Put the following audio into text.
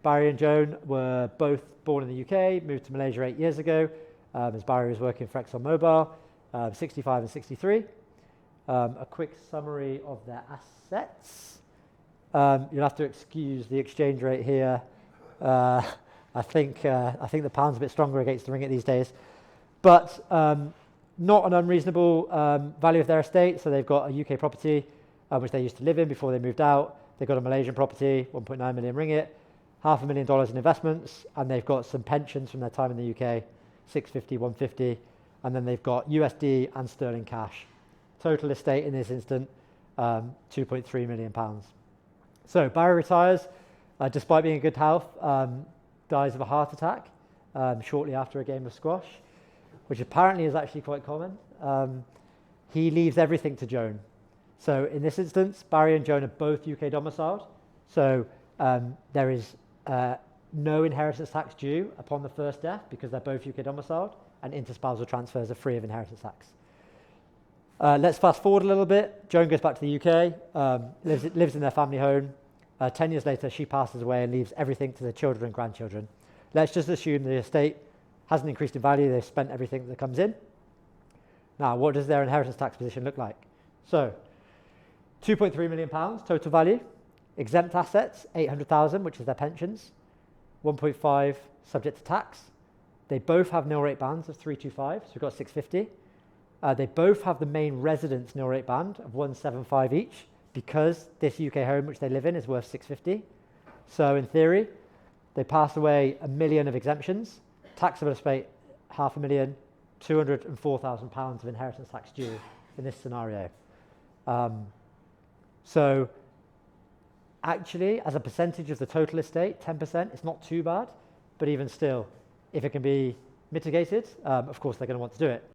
Barry and Joan were both born in the UK, moved to Malaysia 8 years ago, as Barry was working for ExxonMobil, 65 and 63. A quick summary of their assets. You'll have to excuse the exchange rate here. I think the pound's a bit stronger against the ringgit these days. But not an unreasonable value of their estate. So they've got a UK property, which they used to live in before they moved out. They've got a Malaysian property, 1.9 million ringgit, $500,000 in investments, and they've got some pensions from their time in the UK, 650, 150, and then they've got USD and sterling cash. Total estate in this instant, £2.3 million. So Barry retires, despite being in good health, dies of a heart attack shortly after a game of squash, which apparently is actually quite common. He leaves everything to Joan. So in this instance, Barry and Joan are both UK domiciled. So there is no inheritance tax due upon the first death because they're both UK domiciled, and interspousal transfers are free of inheritance tax. Let's fast forward a little bit. Joan goes back to the UK, lives in their family home. 10 years later, she passes away and leaves everything to their children and grandchildren. Let's just assume the estate hasn't increased in value. They've spent everything that comes in. Now, what does their inheritance tax position look like? So, £2.3 million total value. Exempt assets, 800,000, which is their pensions. 1.5 subject to tax. They both have nil rate bands of 325, so we've got 650. They both have the main residence nil rate band of 175 each, because this UK home which they live in is worth 650. So in theory, they pass away £1 million of exemptions, taxable estate £500,000, £204,000 of inheritance tax due in this scenario. So actually, as a percentage of the total estate, 10%, it's not too bad, but even still, if it can be mitigated, of course they're going to want to do it.